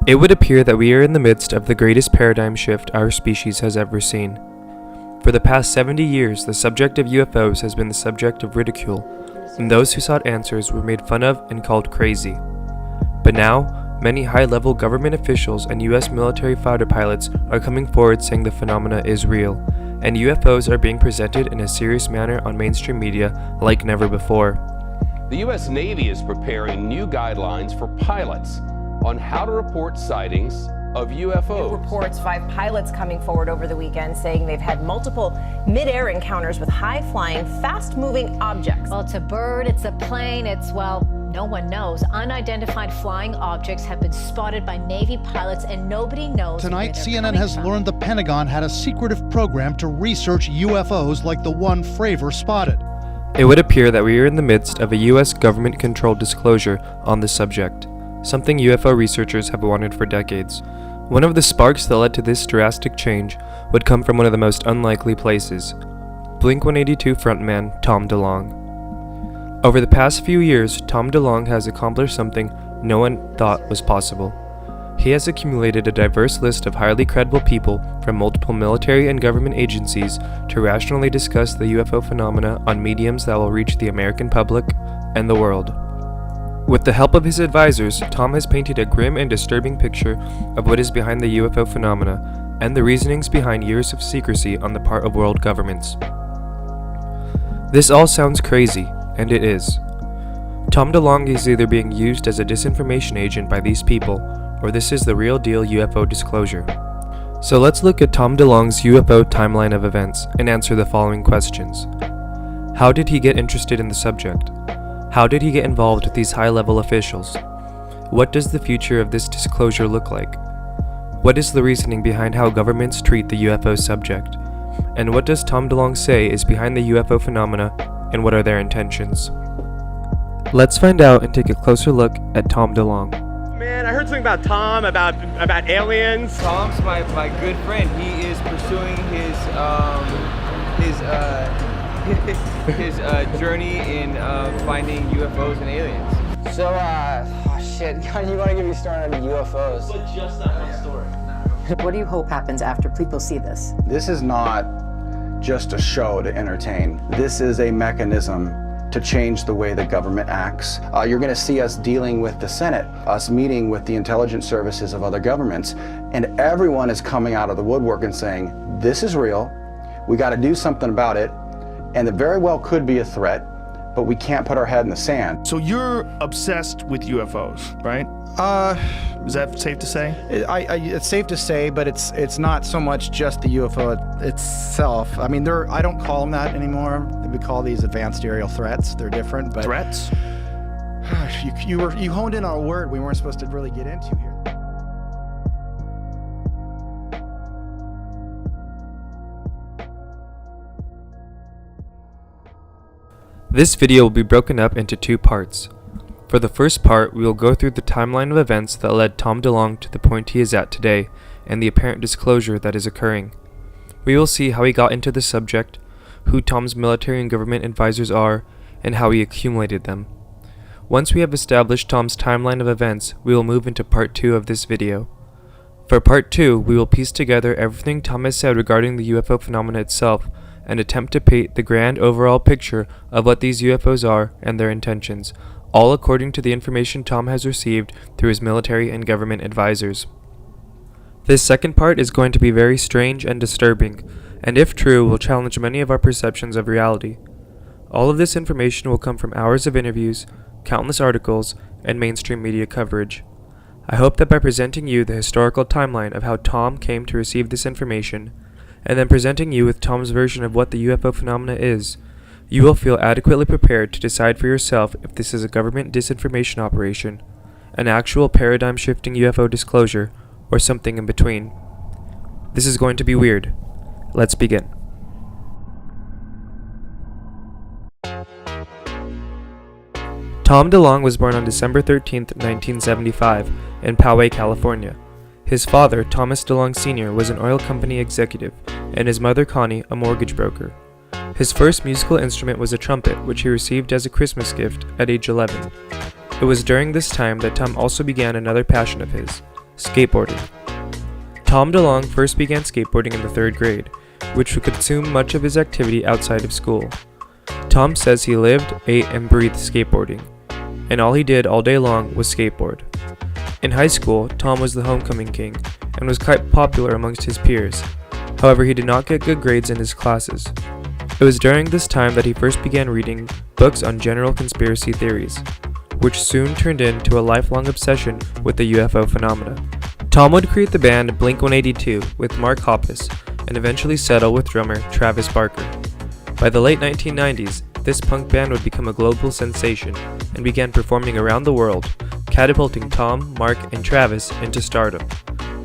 It would appear that we are in the midst of the greatest paradigm shift our species has ever seen. For the past 70 years, the subject of UFOs has been the subject of ridicule, and those who sought answers were made fun of and called crazy. But now, many high-level government officials and U.S. military fighter pilots are coming forward saying the phenomena is real, and UFOs are being presented in a serious manner on mainstream media like never before. The U.S. Navy is preparing new guidelines for pilots on how to report sightings of UFOs. New reports 5 pilots coming forward over the weekend saying they've had multiple mid-air encounters with high-flying, fast-moving objects. Well, it's a bird, it's a plane, no one knows. Unidentified flying objects have been spotted by Navy pilots and nobody knows. Tonight, CNN has learned the Pentagon had a secretive program to research UFOs like the one Fravor spotted. It would appear that we are in the midst of a U.S. government-controlled disclosure on this subject, something UFO researchers have wanted for decades. One of the sparks that led to this drastic change would come from one of the most unlikely places, Blink-182 frontman Tom DeLonge. Over the past few years, Tom DeLonge has accomplished something no one thought was possible. He has accumulated a diverse list of highly credible people from multiple military and government agencies to rationally discuss the UFO phenomena on mediums that will reach the American public and the world. With the help of his advisors, Tom has painted a grim and disturbing picture of what is behind the UFO phenomena and the reasonings behind years of secrecy on the part of world governments. This all sounds crazy, and it is. Tom DeLonge is either being used as a disinformation agent by these people, or this is the real deal UFO disclosure. So let's look at Tom DeLonge's UFO timeline of events and answer the following questions. How did he get interested in the subject? How did he get involved with these high-level officials? What does the future of this disclosure look like? What is the reasoning behind how governments treat the UFO subject? And what does Tom DeLonge say is behind the UFO phenomena, and what are their intentions? Let's find out and take a closer look at Tom DeLonge. Man, I heard something about Tom, about aliens. Tom's my good friend. He is pursuing his journey in finding UFOs and aliens. So, shit, you want to get me started on UFOs? But just that one story. What do you hope happens after people see this? This is not just a show to entertain. This is a mechanism to change the way the government acts. You're going to see us dealing with the Senate, us meeting with the intelligence services of other governments, and everyone is coming out of the woodwork and saying, this is real, we got to do something about it, and it very well could be a threat, but we can't put our head in the sand. So you're obsessed with UFOs, right? Is that safe to say? It's safe to say, but it's not so much just the UFO itself. I mean, I don't call them that anymore. We call these advanced aerial threats. They're different, but threats. You honed in on a word we weren't supposed to really get into here. This video will be broken up into 2 parts. For the first part, we will go through the timeline of events that led Tom DeLonge to the point he is at today, and the apparent disclosure that is occurring. We will see how he got into the subject, who Tom's military and government advisors are, and how he accumulated them. Once we have established Tom's timeline of events, we will move into part 2 of this video. For part 2, we will piece together everything Tom has said regarding the UFO phenomena itself, and attempt to paint the grand overall picture of what these UFOs are and their intentions, all according to the information Tom has received through his military and government advisors. This second part is going to be very strange and disturbing, and if true, will challenge many of our perceptions of reality. All of this information will come from hours of interviews, countless articles, and mainstream media coverage. I hope that by presenting you the historical timeline of how Tom came to receive this information, and then presenting you with Tom's version of what the UFO phenomena is, you will feel adequately prepared to decide for yourself if this is a government disinformation operation, an actual paradigm-shifting UFO disclosure, or something in between. This is going to be weird. Let's begin. Tom DeLonge was born on December 13, 1975, in Poway, California. His father, Thomas DeLonge Sr., was an oil company executive, and his mother, Connie, a mortgage broker. His first musical instrument was a trumpet, which he received as a Christmas gift at age 11. It was during this time that Tom also began another passion of his, Skateboarding. Tom DeLonge first began skateboarding in the 3rd grade, which would consume much of his activity outside of school. Tom says he lived, ate, and breathed skateboarding, and all he did all day long was skateboard. In high school, Tom was the homecoming king and was quite popular amongst his peers. However, he did not get good grades in his classes. It was during this time that he first began reading books on general conspiracy theories, which soon turned into a lifelong obsession with the UFO phenomena. Tom would create the band Blink-182 with Mark Hoppus and eventually settle with drummer Travis Barker. By the late 1990s, this punk band would become a global sensation and began performing around the world, catapulting Tom, Mark, and Travis into stardom.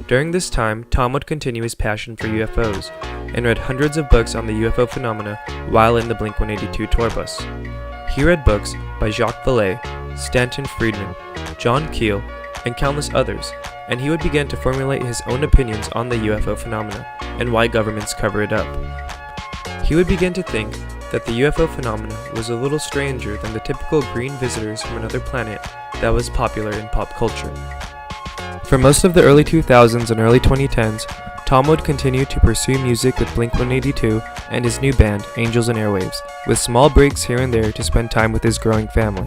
During this time, Tom would continue his passion for UFOs and read hundreds of books on the UFO phenomena while in the Blink-182 tour bus. He read books by Jacques Vallée, Stanton Friedman, John Keel, and countless others, and he would begin to formulate his own opinions on the UFO phenomena and why governments cover it up. He would begin to think that the UFO phenomena was a little stranger than the typical green visitors from another planet that was popular in pop culture. For most of the early 2000s and early 2010s, Tom would continue to pursue music with Blink-182 and his new band, Angels and Airwaves, with small breaks here and there to spend time with his growing family.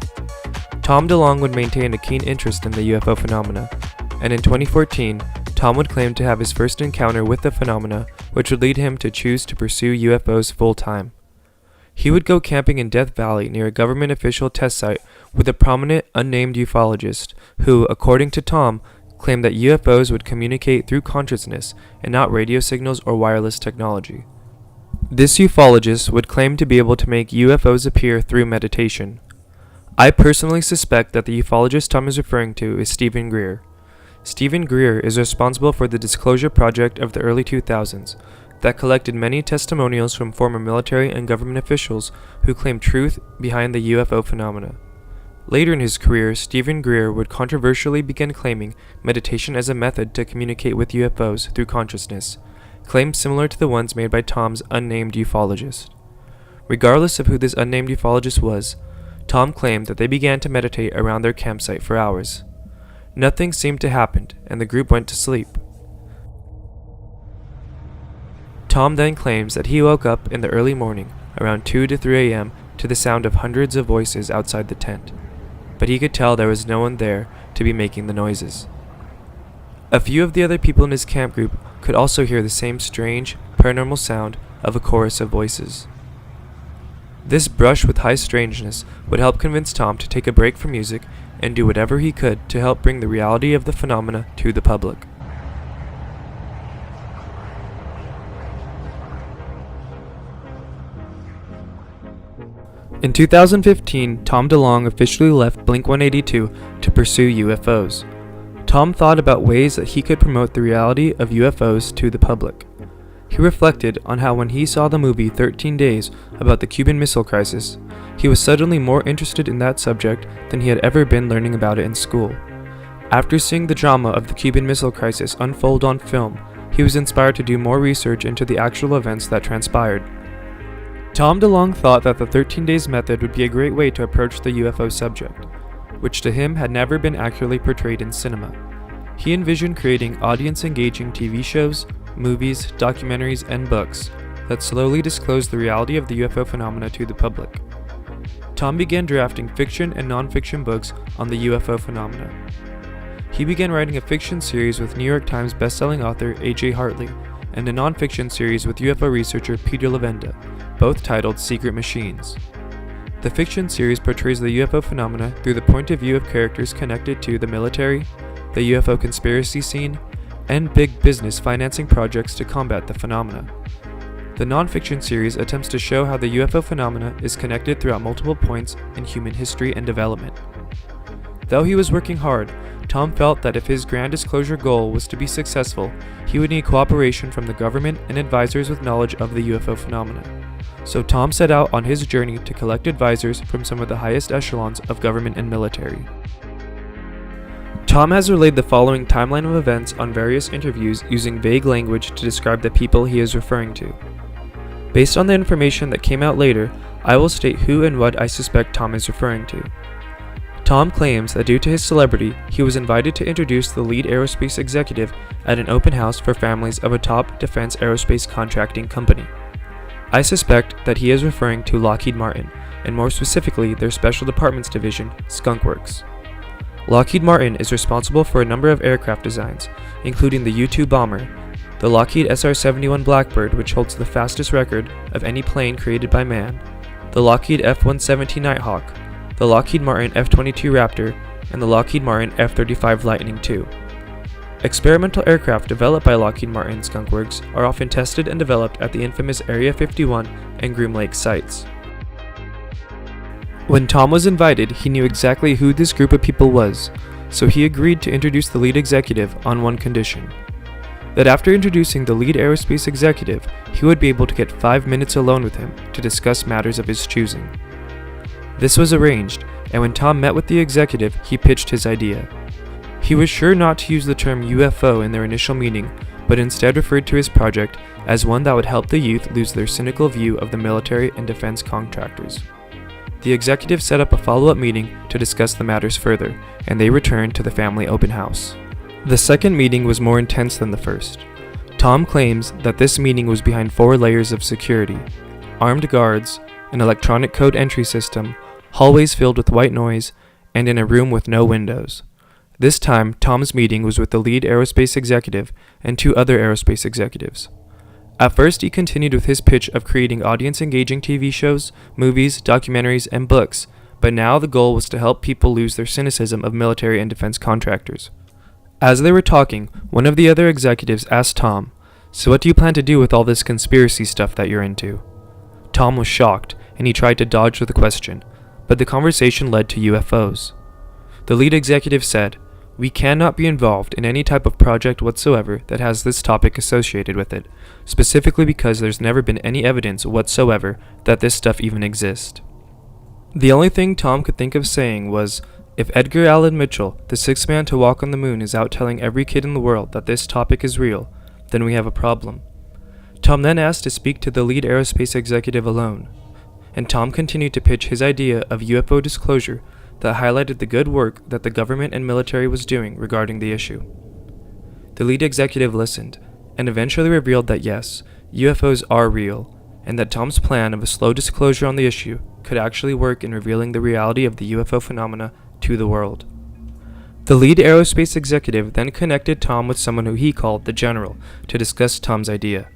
Tom DeLonge would maintain a keen interest in the UFO phenomena, and in 2014, Tom would claim to have his first encounter with the phenomena, which would lead him to choose to pursue UFOs full-time. He would go camping in Death Valley near a government official test site with a prominent unnamed ufologist who, according to Tom, claimed that UFOs would communicate through consciousness and not radio signals or wireless technology. This ufologist would claim to be able to make UFOs appear through meditation. I personally suspect that the ufologist Tom is referring to is Stephen Greer. Stephen Greer is responsible for the Disclosure Project of the early 2000s that collected many testimonials from former military and government officials who claimed truth behind the UFO phenomena. Later in his career, Stephen Greer would controversially begin claiming meditation as a method to communicate with UFOs through consciousness, claims similar to the ones made by Tom's unnamed ufologist. Regardless of who this unnamed ufologist was, Tom claimed that they began to meditate around their campsite for hours. Nothing seemed to happen, and the group went to sleep. Tom then claims that he woke up in the early morning, around 2 to 3 a.m., to the sound of hundreds of voices outside the tent, but he could tell there was no one there to be making the noises. A few of the other people in his camp group could also hear the same strange, paranormal sound of a chorus of voices. This brush with high strangeness would help convince Tom to take a break from music and do whatever he could to help bring the reality of the phenomena to the public. In 2015, Tom DeLonge officially left Blink-182 to pursue UFOs. Tom thought about ways that he could promote the reality of UFOs to the public. He reflected on how when he saw the movie 13 Days about the Cuban Missile Crisis, he was suddenly more interested in that subject than he had ever been learning about it in school. After seeing the drama of the Cuban Missile Crisis unfold on film, he was inspired to do more research into the actual events that transpired. Tom DeLonge thought that the 13 Days method would be a great way to approach the UFO subject, which to him had never been accurately portrayed in cinema. He envisioned creating audience-engaging TV shows, movies, documentaries, and books that slowly disclosed the reality of the UFO phenomena to the public. Tom began drafting fiction and non-fiction books on the UFO phenomena. He began writing a fiction series with New York Times bestselling author A.J. Hartley and a non-fiction series with UFO researcher Peter Levenda, both titled Secret Machines. The fiction series portrays the UFO phenomena through the point of view of characters connected to the military, the UFO conspiracy scene, and big business financing projects to combat the phenomena. The non-fiction series attempts to show how the UFO phenomena is connected throughout multiple points in human history and development. Though he was working hard, Tom felt that if his grand disclosure goal was to be successful, he would need cooperation from the government and advisors with knowledge of the UFO phenomena. So Tom set out on his journey to collect advisors from some of the highest echelons of government and military. Tom has relayed the following timeline of events on various interviews using vague language to describe the people he is referring to. Based on the information that came out later, I will state who and what I suspect Tom is referring to. Tom claims that due to his celebrity, he was invited to introduce the lead aerospace executive at an open house for families of a top defense aerospace contracting company. I suspect that he is referring to Lockheed Martin, and more specifically their Special Departments Division, Skunk Works. Lockheed Martin is responsible for a number of aircraft designs, including the U-2 bomber, the Lockheed SR-71 Blackbird, which holds the fastest record of any plane created by man, the Lockheed F-117 Nighthawk, the Lockheed Martin F-22 Raptor, and the Lockheed Martin F-35 Lightning II. Experimental aircraft developed by Lockheed Martin Skunk Works are often tested and developed at the infamous Area 51 and Groom Lake sites. When Tom was invited, he knew exactly who this group of people was, so he agreed to introduce the lead executive on one condition: that after introducing the lead aerospace executive, he would be able to get 5 minutes alone with him to discuss matters of his choosing. This was arranged, and when Tom met with the executive, he pitched his idea. He was sure not to use the term UFO in their initial meeting, but instead referred to his project as one that would help the youth lose their cynical view of the military and defense contractors. The executive set up a follow-up meeting to discuss the matters further, and they returned to the family open house. The second meeting was more intense than the first. Tom claims that this meeting was behind 4 layers of security: armed guards, an electronic code entry system, hallways filled with white noise, and in a room with no windows. This time, Tom's meeting was with the lead aerospace executive and 2 other aerospace executives. At first, he continued with his pitch of creating audience-engaging TV shows, movies, documentaries, and books, but now the goal was to help people lose their cynicism of military and defense contractors. As they were talking, one of the other executives asked Tom, "So what do you plan to do with all this conspiracy stuff that you're into?" Tom was shocked, and he tried to dodge the question, but the conversation led to UFOs. The lead executive said, "We cannot be involved in any type of project whatsoever that has this topic associated with it, specifically because there's never been any evidence whatsoever that this stuff even exists." The only thing Tom could think of saying was, "If Edgar Allan Mitchell, the 6th man to walk on the moon, is out telling every kid in the world that this topic is real, then we have a problem." Tom then asked to speak to the lead aerospace executive alone, and Tom continued to pitch his idea of UFO disclosure that highlighted the good work that the government and military was doing regarding the issue. The lead executive listened, and eventually revealed that yes, UFOs are real, and that Tom's plan of a slow disclosure on the issue could actually work in revealing the reality of the UFO phenomena to the world. The lead aerospace executive then connected Tom with someone who he called the General to discuss Tom's idea.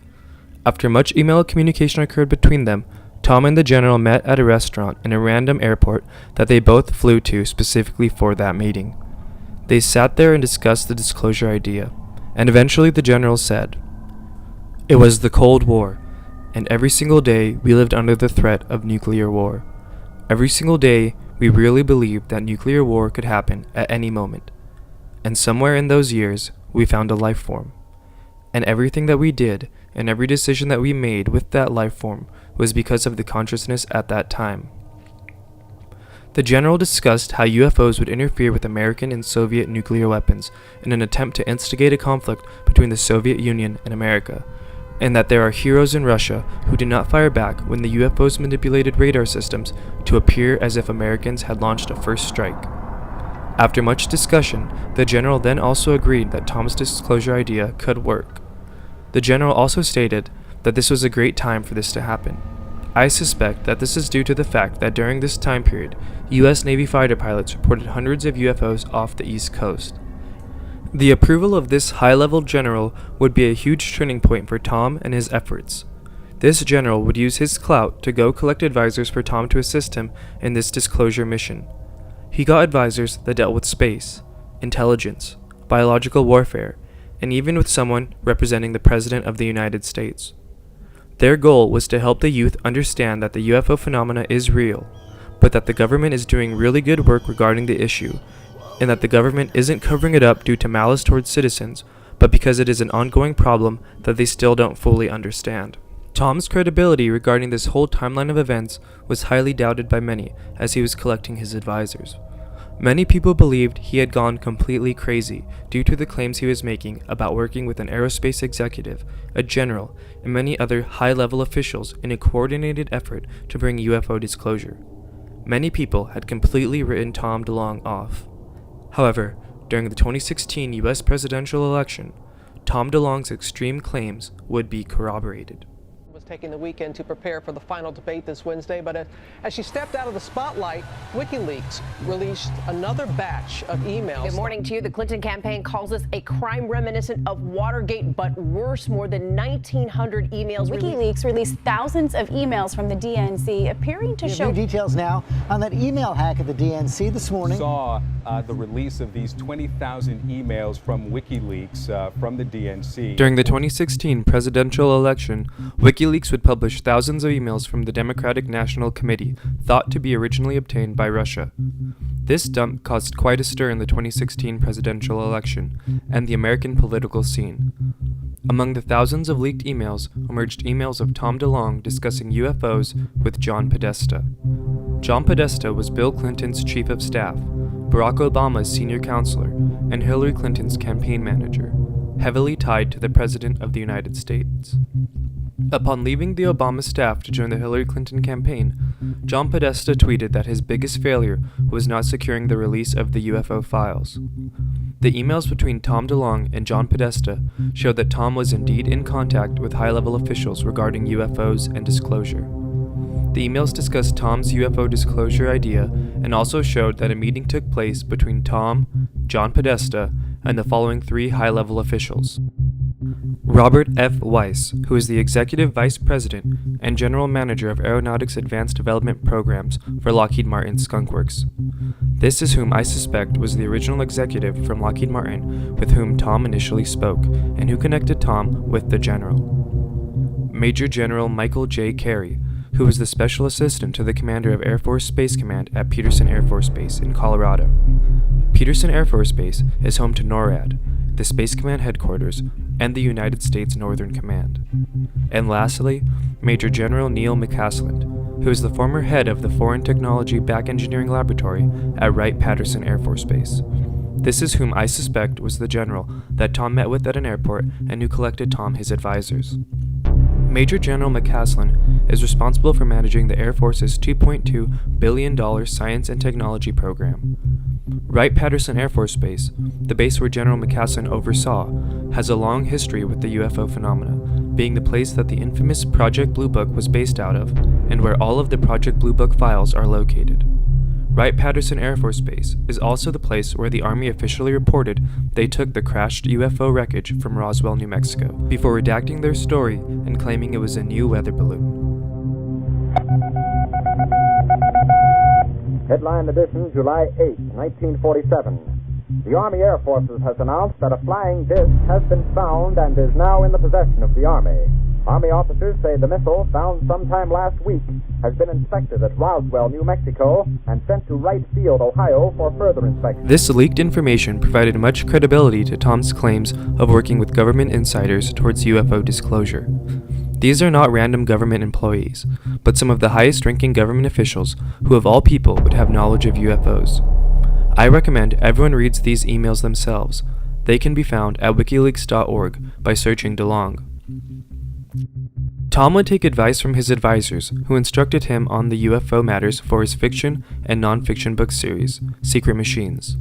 After much email communication occurred between them, Tom and the General met at a restaurant in a random airport that they both flew to specifically for that meeting. They sat there and discussed the disclosure idea, and eventually the General said, "It was the Cold War, and every single day we lived under the threat of nuclear war. Every single day we really believed that nuclear war could happen at any moment. And somewhere in those years we found a life form. And everything that we did and every decision that we made with that life form was because of the consciousness at that time." The General discussed how UFOs would interfere with American and Soviet nuclear weapons in an attempt to instigate a conflict between the Soviet Union and America, and that there are heroes in Russia who did not fire back when the UFOs manipulated radar systems to appear as if Americans had launched a first strike. After much discussion, the General then also agreed that Tom's disclosure idea could work. The General also stated that this was a great time for this to happen. I suspect that this is due to the fact that during this time period, U.S. Navy fighter pilots reported hundreds of UFOs off the East Coast. The approval of this high-level general would be a huge turning point for Tom and his efforts. This general would use his clout to go collect advisors for Tom to assist him in this disclosure mission. He got advisors that dealt with space, intelligence, biological warfare, and even with someone representing the President of the United States. Their goal was to help the youth understand that the UFO phenomena is real, but that the government is doing really good work regarding the issue, and that the government isn't covering it up due to malice towards citizens, but because it is an ongoing problem that they still don't fully understand. Tom's credibility regarding this whole timeline of events was highly doubted by many as he was collecting his advisors. Many people believed he had gone completely crazy due to the claims he was making about working with an aerospace executive, a general, and many other high-level officials in a coordinated effort to bring UFO disclosure. Many people had completely written Tom DeLonge off. However, during the 2016 U.S. presidential election, Tom DeLonge's extreme claims would be corroborated. Taking the weekend to prepare for the final debate this Wednesday, but as she stepped out of the spotlight, WikiLeaks released another batch of emails. Good morning to you. The Clinton campaign calls this a crime reminiscent of Watergate, but worse. More than 1,900 emails. WikiLeaks released thousands of emails from the DNC, appearing to show new details now on that email hack at the DNC this morning. Saw the release of these 20,000 emails from WikiLeaks from the DNC. During the 2016 presidential election, WikiLeaks would publish thousands of emails from the Democratic National Committee, thought to be originally obtained by Russia. This dump caused quite a stir in the 2016 presidential election and the American political scene. Among the thousands of leaked emails emerged emails of Tom DeLonge discussing UFOs with John Podesta. John Podesta was Bill Clinton's chief of staff, Barack Obama's senior counselor, and Hillary Clinton's campaign manager, heavily tied to the President of the United States. Upon leaving the Obama staff to join the Hillary Clinton campaign, John Podesta tweeted that his biggest failure was not securing the release of the UFO files. The emails between Tom DeLonge and John Podesta showed that Tom was indeed in contact with high-level officials regarding UFOs and disclosure. The emails discussed Tom's UFO disclosure idea and also showed that a meeting took place between Tom, John Podesta, and the following three high-level officials. Robert F. Weiss, who is the Executive Vice President and General Manager of Aeronautics Advanced Development Programs for Lockheed Martin Skunk Works. This is whom I suspect was the original executive from Lockheed Martin with whom Tom initially spoke, and who connected Tom with the General. Major General Michael J. Carey, who was the Special Assistant to the Commander of Air Force Space Command at Peterson Air Force Base in Colorado. Peterson Air Force Base is home to NORAD, the Space Command headquarters, and the United States Northern Command. And lastly, Major General Neil McCasland, who is the former head of the Foreign Technology Back Engineering Laboratory at Wright-Patterson Air Force Base. This is whom I suspect was the general that Tom met with at an airport and who collected Tom his advisors. Major General McCasland is responsible for managing the Air Force's $2.2 billion science and technology program. Wright-Patterson Air Force Base, the base where General McCasland oversaw, has a long history with the UFO phenomena, being the place that the infamous Project Blue Book was based out of, and where all of the Project Blue Book files are located. Wright-Patterson Air Force Base is also the place where the Army officially reported they took the crashed UFO wreckage from Roswell, New Mexico, before redacting their story and claiming it was a new weather balloon. Headline edition, July 8, 1947. The Army Air Forces has announced that a flying disc has been found and is now in the possession of the Army. Army officers say the missile, found sometime last week, has been inspected at Roswell, New Mexico, and sent to Wright Field, Ohio, for further inspection. This leaked information provided much credibility to Tom's claims of working with government insiders towards UFO disclosure. These are not random government employees, but some of the highest-ranking government officials who of all people would have knowledge of UFOs. I recommend everyone reads these emails themselves. They can be found at wikileaks.org by searching DeLonge. Tom would take advice from his advisors, who instructed him on the UFO matters for his fiction and non-fiction book series, Secret Machines.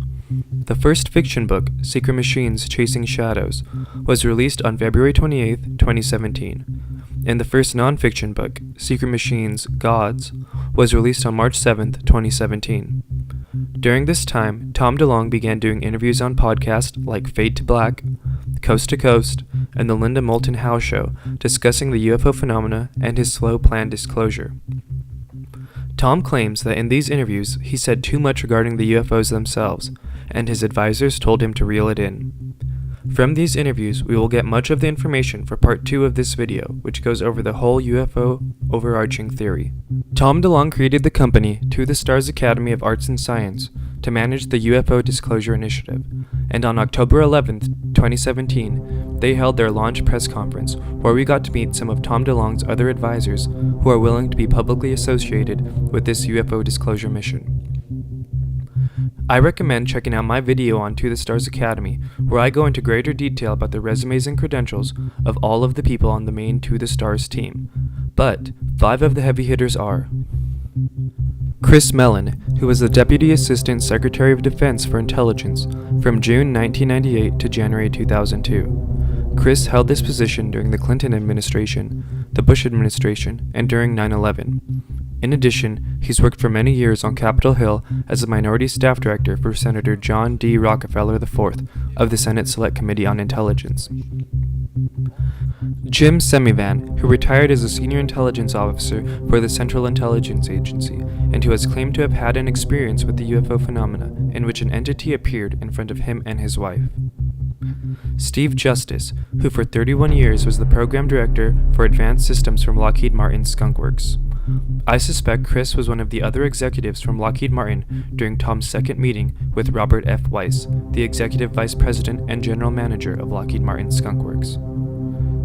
The first fiction book, Secret Machines Chasing Shadows, was released on February 28, 2017. And the first non-fiction book, Secret Machines Gods, was released on March 7, 2017. During this time, Tom DeLonge began doing interviews on podcasts like Fade to Black, Coast to Coast, and The Linda Moulton Howe Show, discussing the UFO phenomena and his slow planned disclosure. Tom claims that in these interviews he said too much regarding the UFOs themselves, and his advisors told him to reel it in. From these interviews, we will get much of the information for part 2 of this video, which goes over the whole UFO overarching theory. Tom DeLonge created the company To the Stars Academy of Arts and Science to manage the UFO Disclosure Initiative, and on October 11, 2017, they held their launch press conference where we got to meet some of Tom DeLonge's other advisors who are willing to be publicly associated with this UFO disclosure mission. I recommend checking out my video on To the Stars Academy, where I go into greater detail about the resumes and credentials of all of the people on the main To the Stars team, but 5 of the heavy hitters are Chris Mellon, who was the Deputy Assistant Secretary of Defense for Intelligence from June 1998 to January 2002. Chris held this position during the Clinton administration, the Bush administration, and during 9/11. In addition, he's worked for many years on Capitol Hill as a minority staff director for Senator John D. Rockefeller IV of the Senate Select Committee on Intelligence. Jim Semivan, who retired as a senior intelligence officer for the Central Intelligence Agency, and who has claimed to have had an experience with the UFO phenomena in which an entity appeared in front of him and his wife. Steve Justice, who for 31 years was the program director for advanced systems from Lockheed Martin Skunk Works. I suspect Chris was one of the other executives from Lockheed Martin during Tom's second meeting with Robert F. Weiss, the executive vice president and general manager of Lockheed Martin Skunk Works.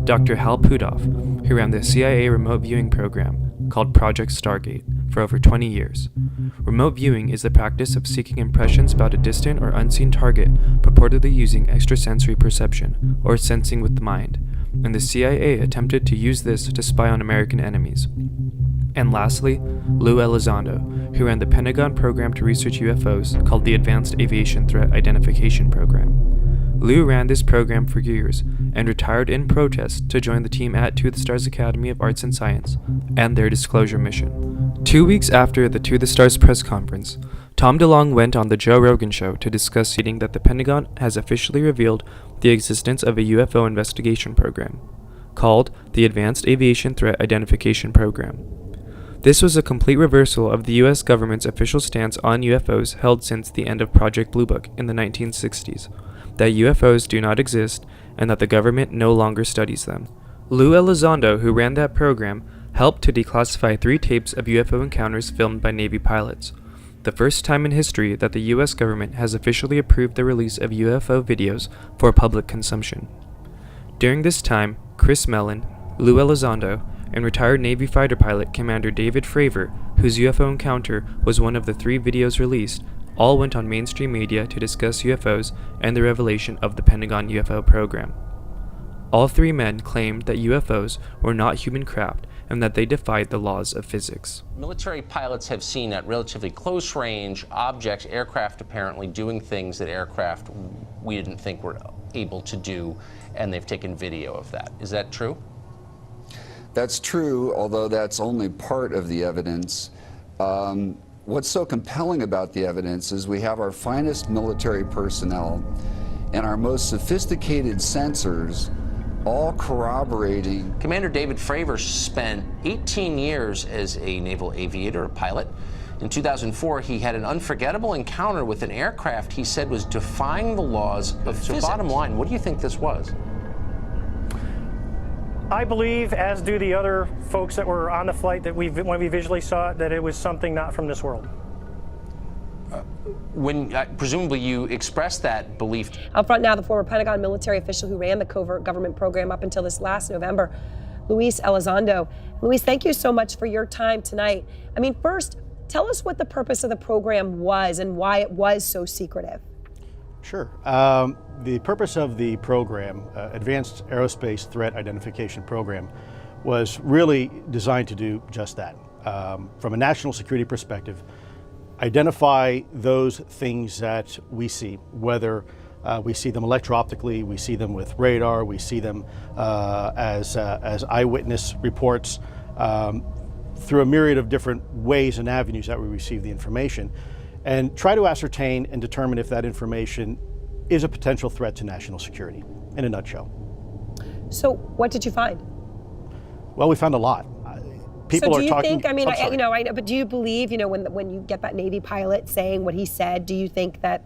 Dr. Hal Puthoff, who ran the CIA remote viewing program called Project Stargate for over 20 years. Remote viewing is the practice of seeking impressions about a distant or unseen target, purportedly using extrasensory perception or sensing with the mind, and the CIA attempted to use this to spy on American enemies. And lastly, Lou Elizondo, who ran the Pentagon program to research UFOs called the Advanced Aviation Threat Identification Program. Lou ran this program for years and retired in protest to join the team at To the Stars Academy of Arts and Science and their disclosure mission. 2 weeks after the To the Stars press conference, Tom DeLonge went on the Joe Rogan Show to discuss stating that the Pentagon has officially revealed the existence of a UFO investigation program called the Advanced Aviation Threat Identification Program. This was a complete reversal of the U.S. government's official stance on UFOs held since the end of Project Blue Book in the 1960s, that UFOs do not exist and that the government no longer studies them. Lou Elizondo, who ran that program, helped to declassify 3 tapes of UFO encounters filmed by Navy pilots, the first time in history that the U.S. government has officially approved the release of UFO videos for public consumption. During this time, Chris Mellon, Lou Elizondo, and retired Navy fighter pilot Commander David Fravor, whose UFO encounter was one of the 3 videos released, all went on mainstream media to discuss UFOs and the revelation of the Pentagon UFO program. All 3 men claimed that UFOs were not human craft and that they defied the laws of physics. Military pilots have seen at relatively close range objects, aircraft apparently doing things that aircraft we didn't think were able to do, and they've taken video of that. Is that true? That's true, although that's only part of the evidence. What's so compelling about the evidence is we have our finest military personnel and our most sophisticated sensors all corroborating. Commander David Fravor spent 18 years as a naval aviator, a pilot. In 2004, he had an unforgettable encounter with an aircraft he said was defying the laws of physics. So bottom line, what do you think this was? I believe, as do the other folks that were on the flight, that when we visually saw it, that it was something not from this world. When presumably you expressed that belief. Out front now, the former Pentagon military official who ran the covert government program up until this last November, Luis Elizondo. Luis, thank you so much for your time tonight. I mean, first, tell us what the purpose of the program was and why it was so secretive. Sure. The purpose of the program, Advanced Aerospace Threat Identification Program, was really designed to do just that. From a national security perspective, identify those things that we see, whether we see them electro-optically, we see them with radar, we see them as eyewitness reports, through a myriad of different ways and avenues that we receive the information, and try to ascertain and determine if that information is a potential threat to national security, in a nutshell. So what did you find? Well, we found a lot. People so do are you talking, think, I mean, I know, but do you believe, when you get that Navy pilot saying what he said, do you think that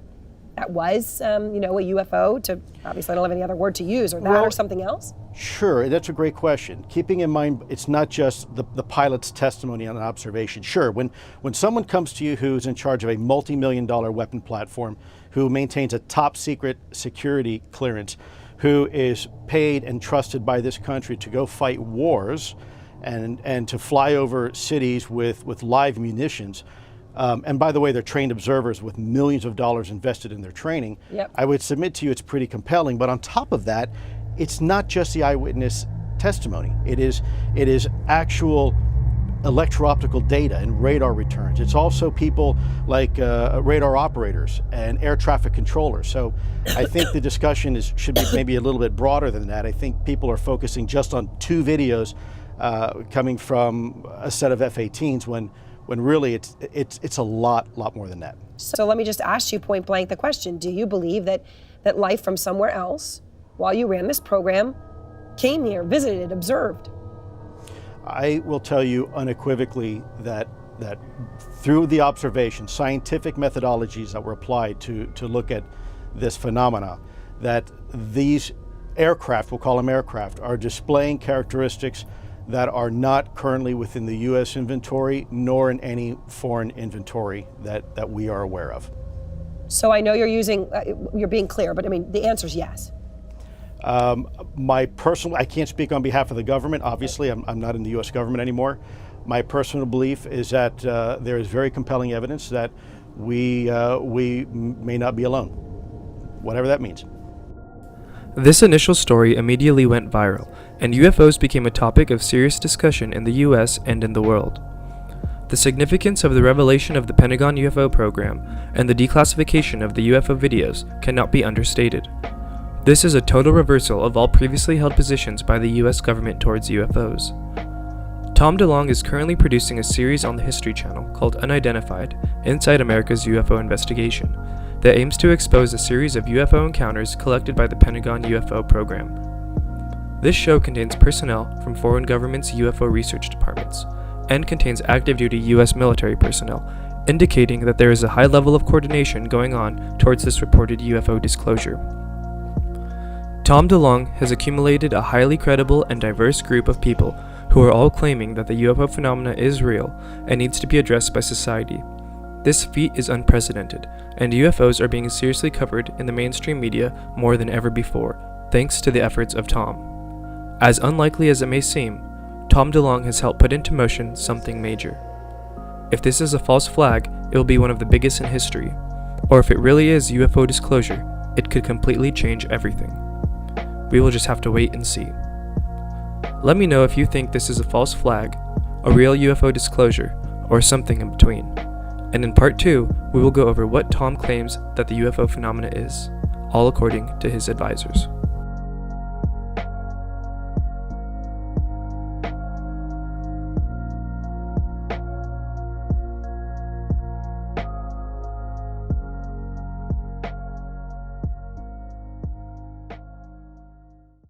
that was, a UFO? To obviously, I don't have any other word to use, or that, or something else? Sure, that's a great question. Keeping in mind, it's not just the pilot's testimony on an observation. Sure, when someone comes to you who's in charge of a multi-million-dollar weapon platform, who maintains a top secret security clearance, who is paid and trusted by this country to go fight wars and to fly over cities with live munitions, and by the way, they're trained observers with millions of dollars invested in their training. Yep. I would submit to you it's pretty compelling, but on top of that, it's not just the eyewitness testimony. It is actual electro-optical data and radar returns. It's also people like radar operators and air traffic controllers. So I think the discussion should be maybe a little bit broader than that. I think people are focusing just on 2 videos coming from a set of F-18s when really it's a lot more than that. So let me just ask you point blank the question. Do you believe that life from somewhere else, while you ran this program, came here, visited, observed? I will tell you unequivocally that through the observation, scientific methodologies that were applied to look at this phenomena, that these aircraft, we'll call them aircraft, are displaying characteristics that are not currently within the U.S. inventory, nor in any foreign inventory that we are aware of. So I know you're being clear, but I mean, the answer is yes. I can't speak on behalf of the government. Obviously, I'm not in the U.S. government anymore. My personal belief is that there is very compelling evidence that we may not be alone, whatever that means. This initial story immediately went viral, and UFOs became a topic of serious discussion in the US and in the world. The significance of the revelation of the Pentagon UFO program and the declassification of the UFO videos cannot be understated. This is a total reversal of all previously held positions by the US government towards UFOs. Tom DeLonge is currently producing a series on the History Channel called Unidentified: Inside America's UFO Investigation that aims to expose a series of UFO encounters collected by the Pentagon UFO program. This show contains personnel from foreign governments' UFO research departments and contains active-duty US military personnel, indicating that there is a high level of coordination going on towards this reported UFO disclosure. Tom DeLonge has accumulated a highly credible and diverse group of people who are all claiming that the UFO phenomena is real and needs to be addressed by society. This feat is unprecedented, and UFOs are being seriously covered in the mainstream media more than ever before, thanks to the efforts of Tom. As unlikely as it may seem, Tom DeLonge has helped put into motion something major. If this is a false flag, it will be one of the biggest in history, or if it really is UFO disclosure, it could completely change everything. We will just have to wait and see. Let me know if you think this is a false flag, a real UFO disclosure, or something in between. And in part 2, we will go over what Tom claims that the UFO phenomena is, all according to his advisors.